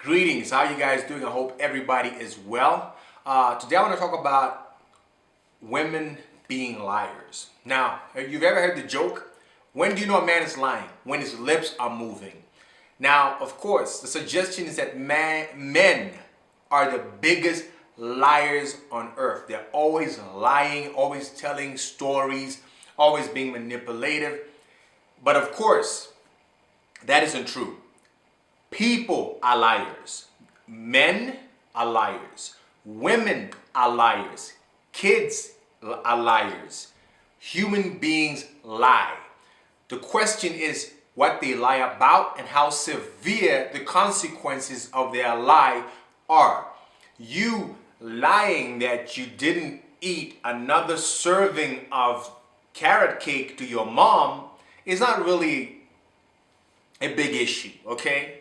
Greetings, how you guys doing? I hope everybody is well. Today I want to talk about women being liars. Now, have you ever heard the joke? When do you know a man is lying? When his lips are moving. Now, of course, the suggestion is that men are the biggest liars on earth. They're always lying, always telling stories, always being manipulative. But of course, that isn't true. People are liars. Men are liars. Women are liars. Kids are liars. Human beings lie. The question is what they lie about and how severe the consequences of their lie are. You lying that you didn't eat another serving of carrot cake to your mom is not really a big issue, okay?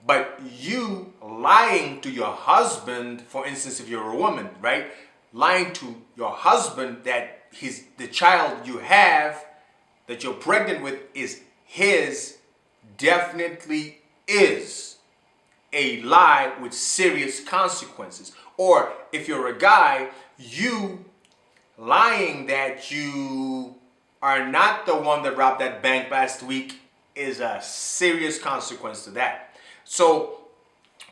But you lying to your husband, for instance, if you're a woman, right? Lying to your husband that the child you have, that you're pregnant with, is his, definitely is a lie with serious consequences. Or if you're a guy, you lying that you are not the one that robbed that bank last week is a serious consequence to that. So,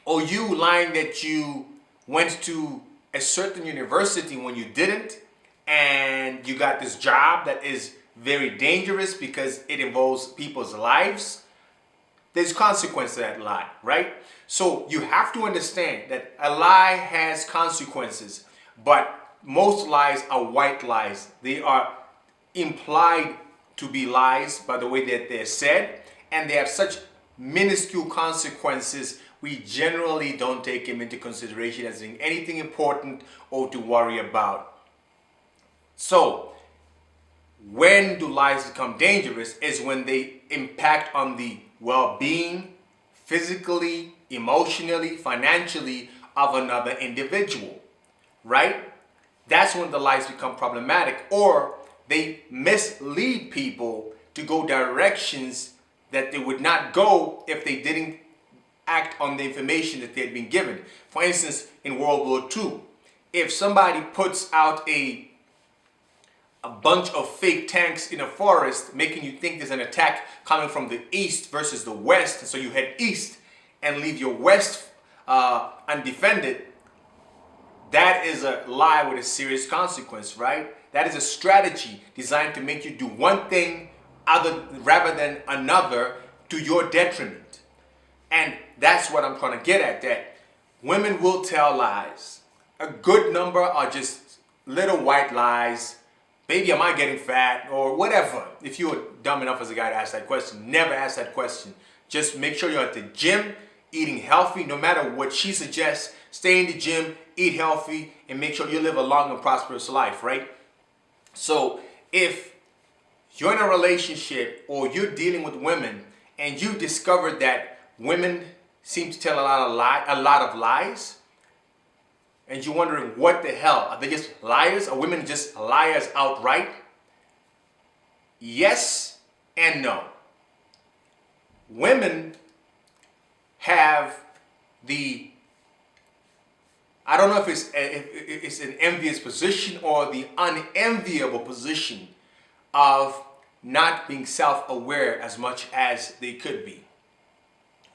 or you lying that you went to a certain university when you didn't, and you got this job that is very dangerous because it involves people's lives, there's consequence to that lie, right? So you have to understand that a lie has consequences, but most lies are white lies. They are implied to be lies by the way that they're said, and they have such minuscule consequences, we generally don't take them into consideration as being anything important or to worry about. So, when do lies become dangerous is when they impact on the well-being, physically, emotionally, financially of another individual, right? That's when the lies become problematic, or they mislead people to go directions that they would not go if they didn't act on the information that they had been given. For instance, in World War II, if somebody puts out a bunch of fake tanks in a forest, making you think there's an attack coming from the east versus the west, and so you head east and leave your west undefended, that is a lie with a serious consequence, right? That is a strategy designed to make you do one thing rather than another to your detriment. And that's what I'm trying to get at, that women will tell lies. A good number are just little white lies. Baby, am I getting fat? Or whatever. If you were dumb enough as a guy to ask that question, never ask that question. Just make sure you're at the gym, eating healthy, no matter what she suggests. Stay in the gym, eat healthy, and make sure you live a long and prosperous life, right? So if you're in a relationship or you're dealing with women and you discover that women seem to tell a lot of lies, and you're wondering what the hell, are they just liars? Are women just liars outright? Yes and no. Women have I don't know if it's an envious position or the unenviable position of not being self-aware as much as they could be.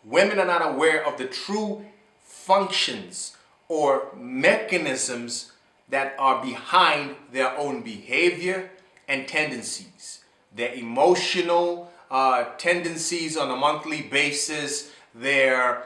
Women are not aware of the true functions or mechanisms that are behind their own behavior and tendencies. Their emotional tendencies on a monthly basis, their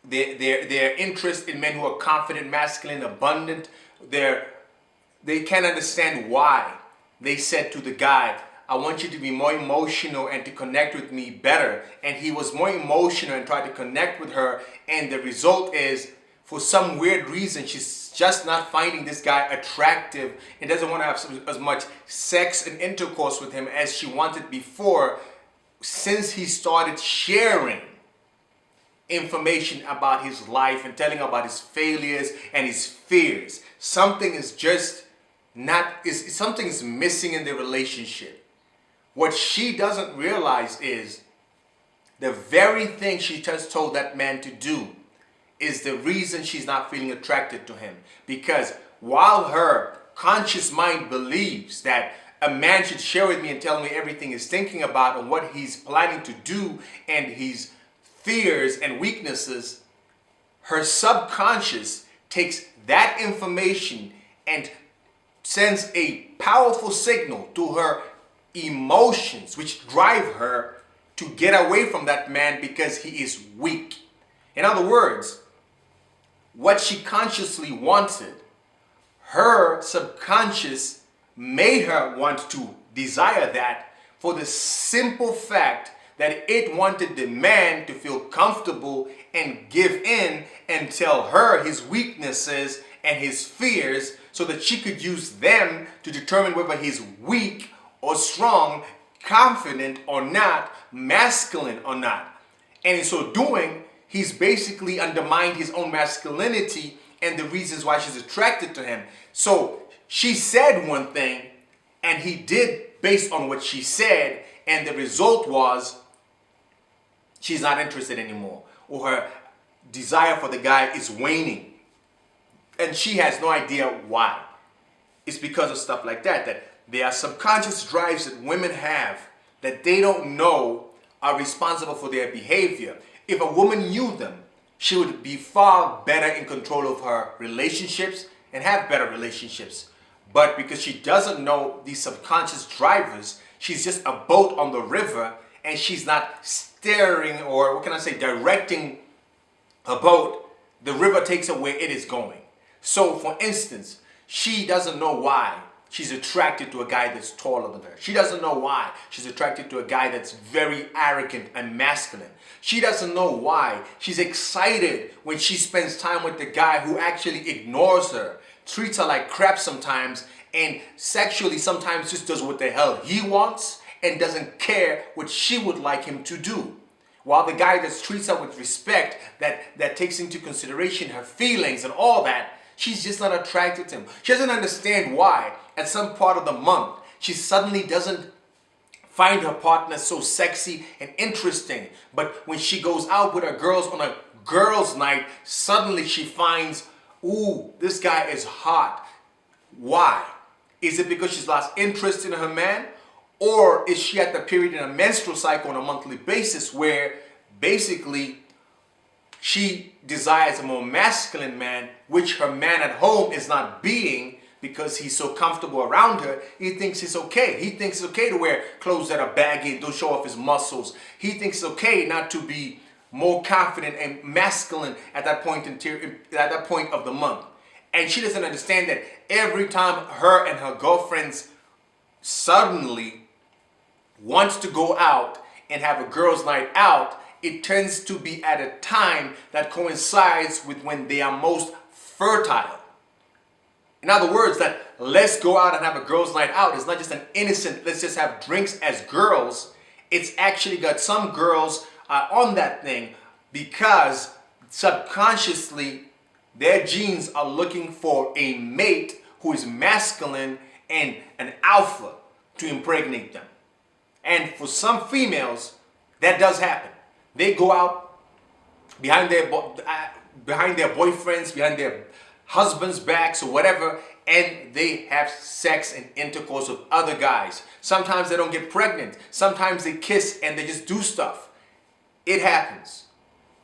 interest in men who are confident, masculine, abundant. They can't understand why they said to the guy, I want you to be more emotional and to connect with me better. And he was more emotional and tried to connect with her. And the result is, for some weird reason, she's just not finding this guy attractive and doesn't want to have as much sex and intercourse with him as she wanted before, since he started sharing information about his life and telling about his failures and his fears. Something is something is missing in the relationship. What she doesn't realize is the very thing she just told that man to do is the reason she's not feeling attracted to him. Because while her conscious mind believes that a man should share with me and tell me everything he's thinking about and what he's planning to do and his fears and weaknesses, her subconscious takes that information and sends a powerful signal to her emotions, which drive her to get away from that man because he is weak. In other words, what she consciously wanted, her subconscious made her want to desire that for the simple fact that it wanted the man to feel comfortable and give in and tell her his weaknesses and his fears so that she could use them to determine whether he's weak or strong, confident or not, masculine or not. And in so doing, he's basically undermined his own masculinity and the reasons why she's attracted to him. So she said one thing and he did based on what she said, and the result was she's not interested anymore, or her desire for the guy is waning. And she has no idea why. It's because of stuff like that, that there are subconscious drives that women have that they don't know are responsible for their behavior. If a woman knew them, she would be far better in control of her relationships and have better relationships. But because she doesn't know these subconscious drivers, she's just a boat on the river and she's not steering, or what can I say, directing a boat. The river takes her where it is going. So for instance, she doesn't know why she's attracted to a guy that's taller than her. She doesn't know why she's attracted to a guy that's very arrogant and masculine. She doesn't know why she's excited when she spends time with the guy who actually ignores her, treats her like crap sometimes, and sexually sometimes just does what the hell he wants and doesn't care what she would like him to do. While the guy that treats her with respect, that takes into consideration her feelings and all that, she's just not attracted to him. She doesn't understand why at some part of the month she suddenly doesn't find her partner so sexy and interesting. But when she goes out with her girls on a girls' night, suddenly she finds, ooh, this guy is hot. Why? Is it because she's lost interest in her man? Or is she at the period in a menstrual cycle on a monthly basis where basically she desires a more masculine man, which her man at home is not being because he's so comfortable around her? He thinks it's okay. He thinks it's okay to wear clothes that are baggy and don't show off his muscles. He thinks it's okay not to be more confident and masculine at that point of the month. And she doesn't understand that every time her and her girlfriends suddenly wants to go out and have a girls' night out, it tends to be at a time that coincides with when they are most fertile. In other words, that let's go out and have a girls' night out is not just an innocent, let's just have drinks as girls. It's actually got some girls on that thing because subconsciously their genes are looking for a mate who is masculine and an alpha to impregnate them. And for some females, that does happen. They go out behind their boyfriends, behind their husbands' backs or whatever, and they have sex and intercourse with other guys. Sometimes they don't get pregnant. Sometimes they kiss and they just do stuff. It happens.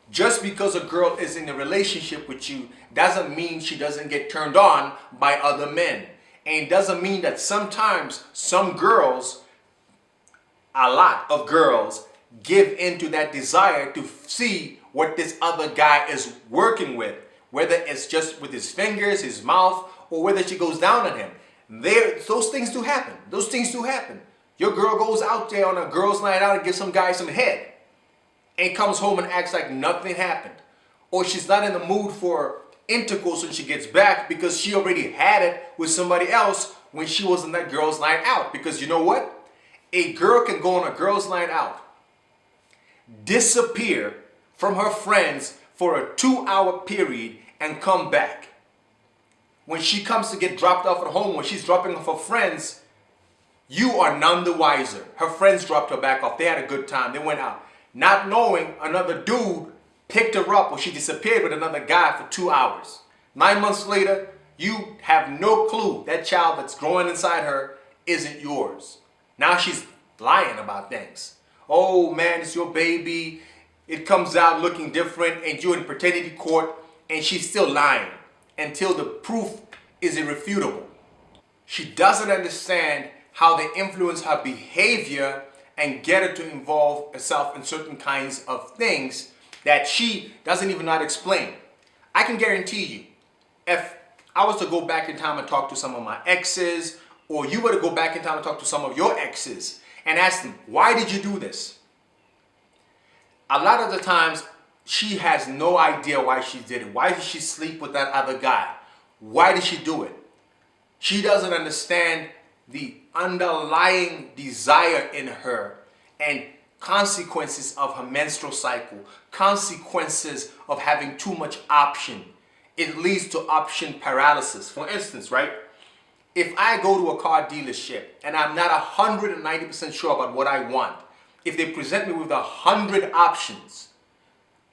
Just because a girl is in a relationship with you doesn't mean she doesn't get turned on by other men. And it doesn't mean that sometimes some girls, a lot of girls, give into that desire to see what this other guy is working with, whether it's just with his fingers, his mouth, or whether she goes down on him. Those things do happen. Those things do happen. Your girl goes out there on a girls' night out and gives some guy some head and comes home and acts like nothing happened. Or she's not in the mood for intercourse when she gets back because she already had it with somebody else when she was on that girls' night out. Because you know what? A girl can go on a girls' night out, disappear from her friends for a 2-hour period and come back. When she comes to get dropped off at home, when she's dropping off her friends, you are none the wiser. Her friends dropped her back off. They had a good time. They went out. not knowing another dude picked her up or she disappeared with another guy for 2 hours. 9 months later, you have no clue that child that's growing inside her isn't yours. Now she's lying about things. Oh man, it's your baby. It comes out looking different and you're in paternity court and she's still lying until the proof is irrefutable. She doesn't understand how they influence her behavior and get her to involve herself in certain kinds of things that she doesn't even know how to explain. I can guarantee you, if I was to go back in time and talk to some of my exes, or you were to go back in time and talk to some of your exes and ask them, why did you do this? A lot of the times, she has no idea why she did it. Why did she sleep with that other guy? Why did she do it? She doesn't understand the underlying desire in her and consequences of her menstrual cycle, consequences of having too much option. It leads to option paralysis. For instance, right? If I go to a car dealership and I'm not 190% sure about what I want, if they present me with 100 options,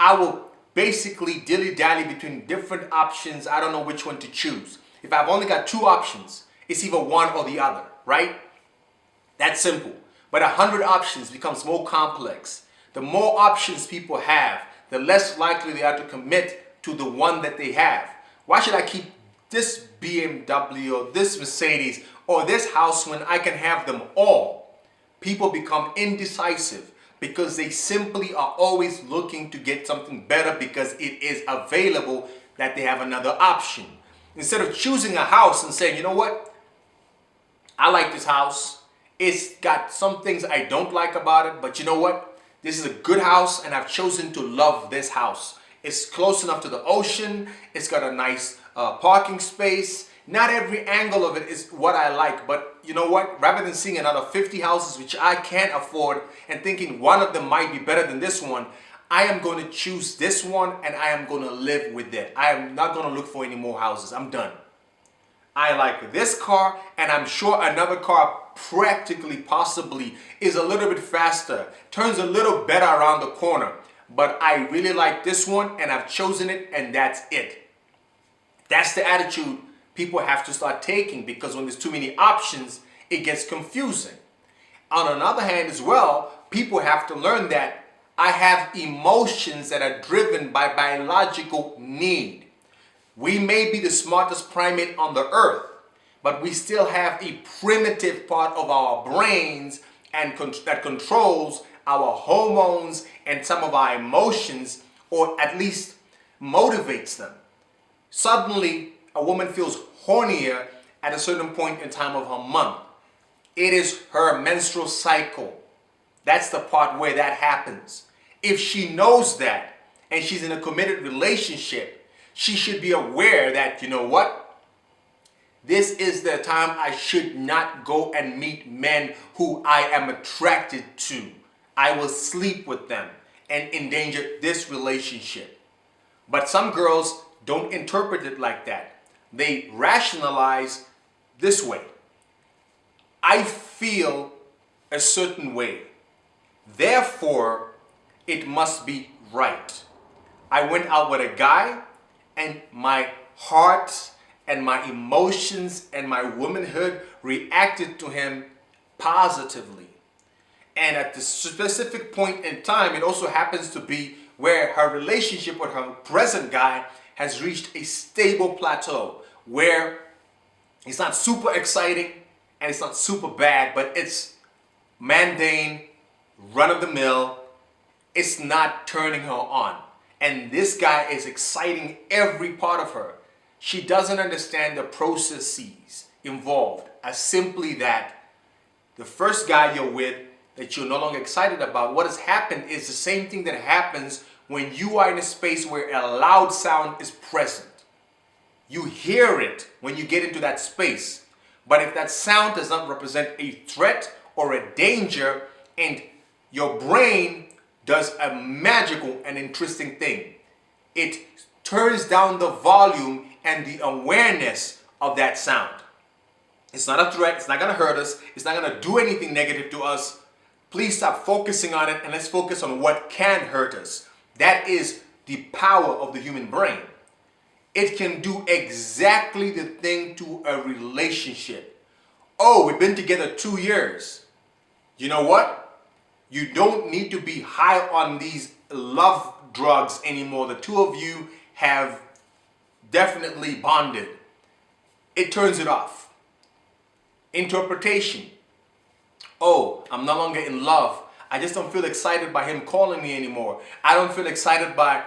I will basically dilly-dally between different options. I don't know which one to choose. If I've only got 2 options, it's either one or the other, right? That's simple. But 100 options becomes more complex. The more options people have, the less likely they are to commit to the one that they have. Why should I keep this BMW or this Mercedes or this house when I can have them all? People become indecisive because they simply are always looking to get something better because it is available that they have another option. Instead of choosing a house and saying, you know what? I like this house. It's got some things I don't like about it, but you know what? This is a good house and I've chosen to love this house. It's close enough to the ocean. It's got a nice parking space. Not every angle of it is what I like, but you know what? Rather than seeing another 50 houses which I can't afford and thinking one of them might be better than this one, I am going to choose this one and I am going to live with it. I am not going to look for any more houses. I'm done. I like this car and I'm sure another car practically possibly is a little bit faster, turns a little better around the corner, but I really like this one and I've chosen it and that's it. That's the attitude people have to start taking, because when there's too many options, it gets confusing. On another hand as well, people have to learn that I have emotions that are driven by biological need. We may be the smartest primate on the earth, but we still have a primitive part of our brains and that controls our hormones and some of our emotions, or at least motivates them. Suddenly, a woman feels hornier at a certain point in time of her month. It is her menstrual cycle. That's the part where that happens. If she knows that and she's in a committed relationship, she should be aware that, you know what? This is the time I should not go and meet men who I am attracted to. I will sleep with them and endanger this relationship. But some girls don't interpret it like that. They rationalize this way. I feel a certain way. Therefore, it must be right. I went out with a guy and my heart and my emotions and my womanhood reacted to him positively. And at the specific point in time, it also happens to be where her relationship with her present guy has reached a stable plateau where it's not super exciting and it's not super bad, but it's mundane, run-of-the-mill. It's not turning her on. And this guy is exciting every part of her. She doesn't understand the processes involved as simply that the first guy you're with that you're no longer excited about, what has happened is the same thing that happens when you are in a space where a loud sound is present. You hear it when you get into that space. But if that sound does not represent a threat or a danger, and your brain does a magical and interesting thing. It turns down the volume and the awareness of that sound. It's not a threat. It's not going to hurt us. It's not going to do anything negative to us. Please stop focusing on it and let's focus on what can hurt us. That is the power of the human brain. It can do exactly the thing to a relationship. Oh, we've been together 2 years. You know what? You don't need to be high on these love drugs anymore. The two of you have definitely bonded. It turns it off. Interpretation. Oh, I'm no longer in love. I just don't feel excited by him calling me anymore. I don't feel excited by...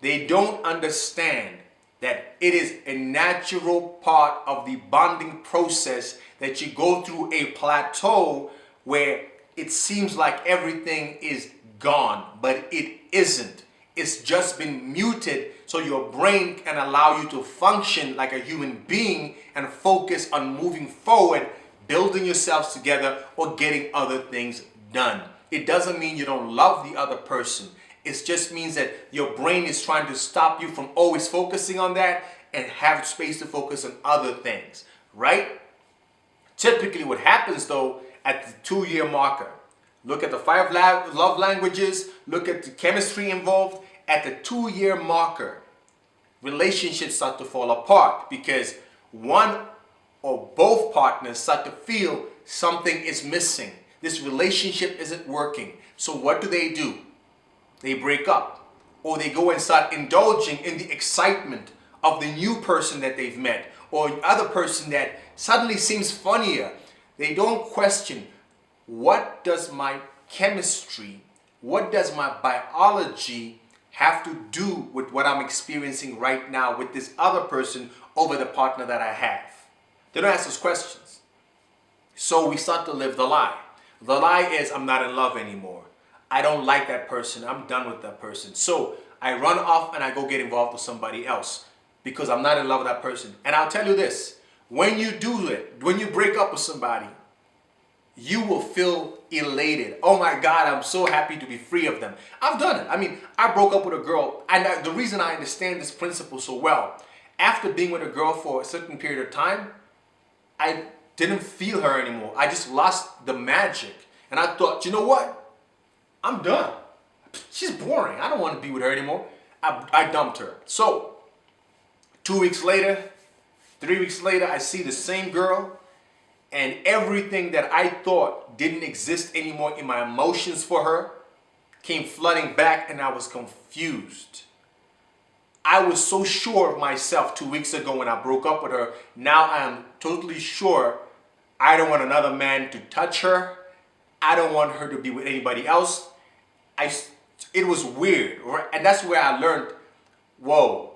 They don't understand that it is a natural part of the bonding process that you go through a plateau where it seems like everything is gone, but it isn't. It's just been muted so your brain can allow you to function like a human being and focus on moving forward, building yourselves together, or getting other things done. It doesn't mean you don't love the other person. It just means that your brain is trying to stop you from always focusing on that and have space to focus on other things, right? Typically what happens though at the 2-year marker, look at the 5 love languages, look at the chemistry involved. At the 2-year marker, relationships start to fall apart because one or both partners start to feel something is missing. This relationship isn't working. So what do? They break up, or they go and start indulging in the excitement of the new person that they've met, or other person that suddenly seems funnier. They don't question, what does my chemistry, what does my biology have to do with what I'm experiencing right now with this other person over the partner that I have? They don't ask those questions. So we start to live the lie. The lie is, I'm not in love anymore. I don't like that person. I'm done with that person. So I run off and I go get involved with somebody else because I'm not in love with that person. And I'll tell you this, when you do it, when you break up with somebody, you will feel elated. Oh my God, I'm so happy to be free of them. I've done it. I mean, I broke up with a girl, and the reason I understand this principle so well, after being with a girl for a certain period of time, I didn't feel her anymore. I just lost the magic. And I thought, you know what? I'm done. She's boring. I don't want to be with her anymore. I dumped her. So, 2 weeks later, 3 weeks later, I see the same girl, and everything that I thought didn't exist anymore in my emotions for her came flooding back, and I was confused. I was so sure of myself 2 weeks ago when I broke up with her. Now I am totally sure I don't want another man to touch her. I don't want her to be with anybody else. It was weird, right? And that's where I learned, whoa,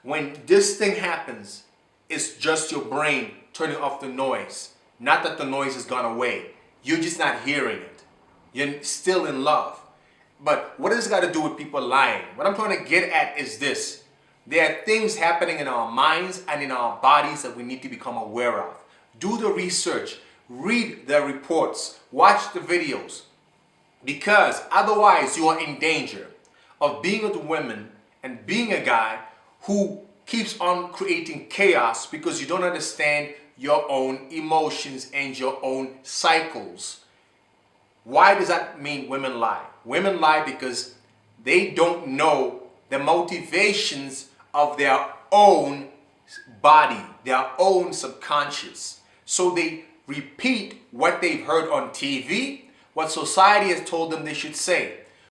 when this thing happens, it's just your brain turning off the noise. Not that the noise has gone away. You're just not hearing it. You're still in love. But what has it got to do with people lying? What I'm trying to get at is this. There are things happening in our minds and in our bodies that we need to become aware of. Do the research. Read the reports. Watch the videos. Because otherwise you are in danger of being with women and being a guy who keeps on creating chaos because you don't understand your own emotions and your own cycles. Why does that mean women lie? Women lie because they don't know the motivations of their own body, their own subconscious. So they repeat what they've heard on TV, what society has told them they should say.